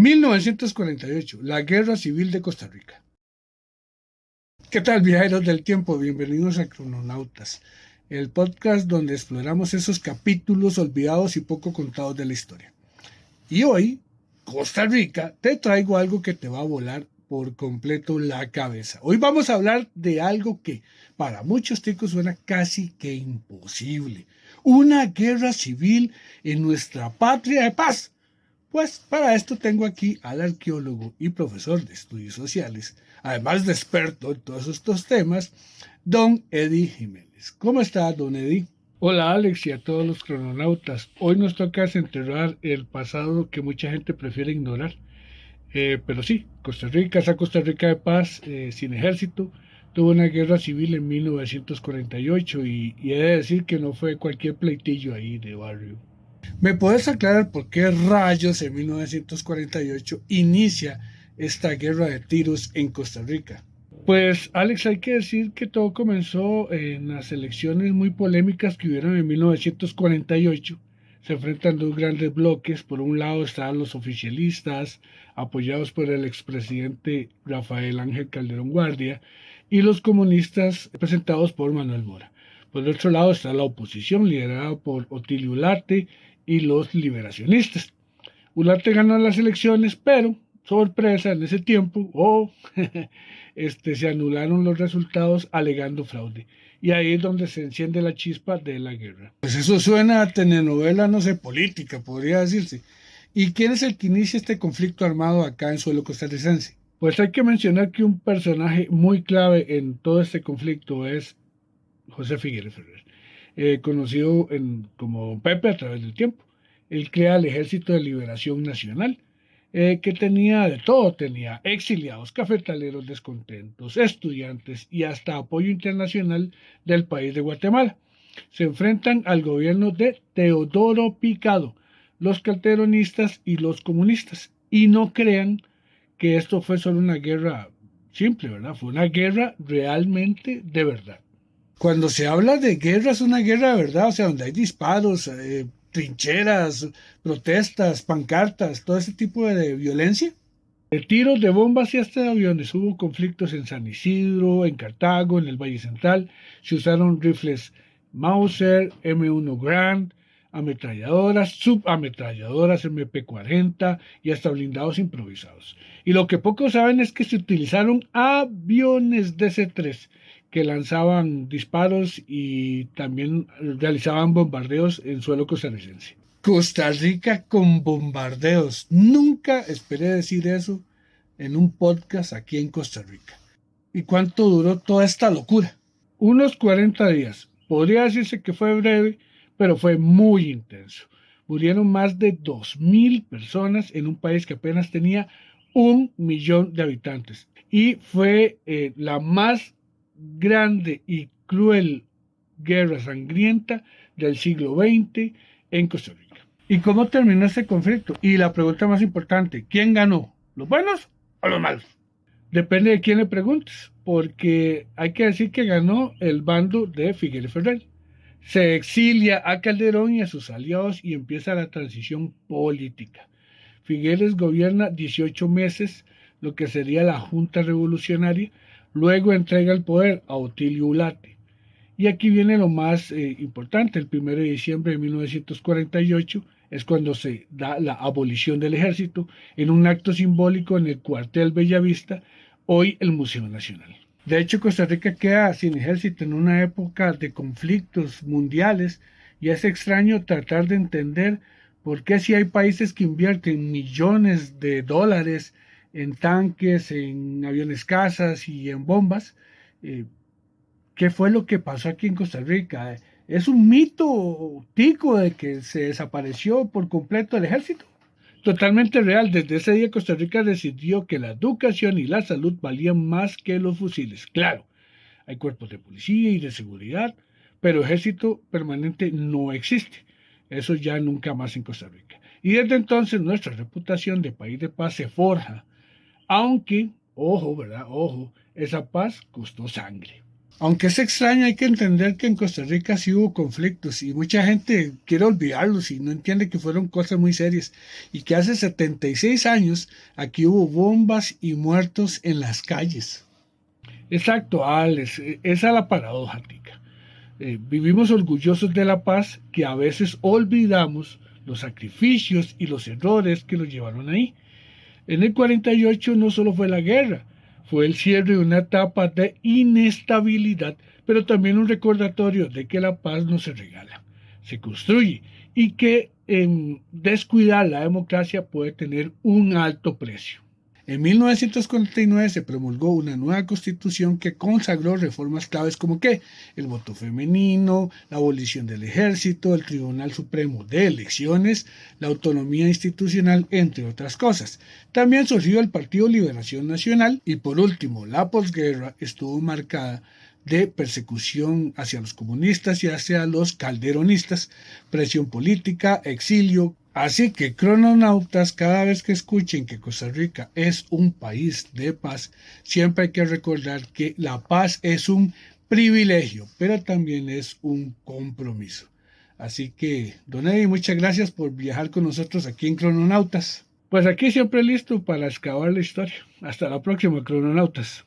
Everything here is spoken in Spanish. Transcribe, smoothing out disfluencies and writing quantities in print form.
1948, la Guerra Civil de Costa Rica. ¿Qué tal, viajeros del tiempo? Bienvenidos a Crononautas, el podcast donde exploramos esos capítulos olvidados y poco contados de la historia. Y hoy, Costa Rica, te traigo algo que te va a volar por completo la cabeza. Hoy vamos a hablar de algo que para muchos ticos suena casi que imposible. Una guerra civil en nuestra patria de paz. Pues para esto tengo aquí al arqueólogo y profesor de estudios sociales, además de experto en todos estos temas, don Eddie Jiménez. ¿Cómo está, don Eddie? Hola Alex y a todos los crononautas. Hoy nos toca desenterrar el pasado que mucha gente prefiere ignorar. Pero sí, esa Costa Rica de paz, sin ejército, tuvo una guerra civil en 1948 y he de decir que no fue cualquier pleitillo ahí de barrio. ¿Me puedes aclarar por qué rayos en 1948 inicia esta guerra de tiros en Costa Rica? Pues Alex, hay que decir que todo comenzó en las elecciones muy polémicas que hubieron en 1948. Se enfrentan dos grandes bloques. Por un lado estaban los oficialistas, apoyados por el expresidente Rafael Ángel Calderón Guardia, y los comunistas, representados por Manuel Mora. Por el otro lado está la oposición, liderada por Otilio Ulate y los liberacionistas. Ulate ganó las elecciones, pero, sorpresa, en ese tiempo, se anularon los resultados alegando fraude. Y ahí es donde se enciende la chispa de la guerra. Pues eso suena a telenovela, no sé, política, podría decirse. ¿Y quién es el que inicia este conflicto armado acá en suelo costarricense? Pues hay que mencionar que un personaje muy clave en todo este conflicto es José Figueres Ferrer, conocido como Pepe a través del tiempo. Él crea el Ejército de Liberación Nacional, que tenía de todo, tenía exiliados, cafetaleros descontentos, estudiantes y hasta apoyo internacional del país de Guatemala. Se enfrentan al gobierno de Teodoro Picado, los calderonistas y los comunistas. Y no crean que esto fue solo una guerra simple, ¿verdad? Fue una guerra realmente de verdad. Cuando se habla de guerra, es una guerra de verdad, o sea, donde hay disparos, trincheras, protestas, pancartas, todo ese tipo de violencia. De tiros de bombas y hasta de aviones. Hubo conflictos en San Isidro, en Cartago, en el Valle Central. Se usaron rifles Mauser, M1 Grand, ametralladoras, subametralladoras MP40 y hasta blindados improvisados. Y lo que pocos saben es que se utilizaron aviones DC-3 que lanzaban disparos y también realizaban bombardeos en suelo costarricense. Costa Rica con bombardeos. Nunca esperé decir eso en un podcast aquí en Costa Rica. ¿Y cuánto duró toda esta locura? Unos 40 días. Podría decirse que fue breve, pero fue muy intenso. Murieron más de 2.000 personas en un país que apenas tenía 1 millón de habitantes. Y fue la más grande y cruel guerra sangrienta del siglo XX en Costa Rica. ¿Y cómo terminó este conflicto? Y la pregunta más importante, ¿quién ganó? ¿Los buenos o los malos? Depende de quién le preguntes, porque hay que decir que ganó el bando de Figueres Ferrer. Se exilia a Calderón y a sus aliados y empieza la transición política. Figueres gobierna 18 meses, lo que sería la Junta Revolucionaria, luego entrega el poder a Otilio Ulate. Y aquí viene lo más importante, el 1 de diciembre de 1948 es cuando se da la abolición del ejército en un acto simbólico en el cuartel Bellavista, hoy el Museo Nacional. De hecho, Costa Rica queda sin ejército en una época de conflictos mundiales y es extraño tratar de entender por qué si hay países que invierten millones de dólares en tanques, en aviones cazas y en bombas, ¿qué fue lo que pasó aquí en Costa Rica? ¿Es un mito tico de que se desapareció por completo el ejército? Totalmente real. Desde ese día Costa Rica decidió que la educación y la salud valían más que los fusiles. Claro, hay cuerpos de policía y de seguridad, pero ejército permanente no existe. Eso ya nunca más en Costa Rica. Y desde entonces nuestra reputación de país de paz se forja. Aunque, ojo, ¿verdad? Ojo, esa paz costó sangre. Aunque es extraño, hay que entender que en Costa Rica sí hubo conflictos y mucha gente quiere olvidarlos y no entiende que fueron cosas muy serias y que hace 76 años aquí hubo bombas y muertos en las calles. Exacto, Alex, esa es la paradoja, tica. Vivimos orgullosos de la paz que a veces olvidamos los sacrificios y los errores que los llevaron ahí. En el 48 no solo fue la guerra, fue el cierre de una etapa de inestabilidad, pero también un recordatorio de que la paz no se regala, se construye y que descuidar la democracia puede tener un alto precio. En 1949 se promulgó una nueva constitución que consagró reformas claves como que el voto femenino, la abolición del ejército, el Tribunal Supremo de Elecciones, la autonomía institucional, entre otras cosas. También surgió el Partido Liberación Nacional y por último, la posguerra estuvo marcada de persecución hacia los comunistas y hacia los calderonistas, presión política, exilio. Así que, crononautas, cada vez que escuchen que Costa Rica es un país de paz, siempre hay que recordar que la paz es un privilegio, pero también es un compromiso. Así que, don Eddie, muchas gracias por viajar con nosotros aquí en Crononautas. Pues aquí siempre listo para excavar la historia. Hasta la próxima, crononautas.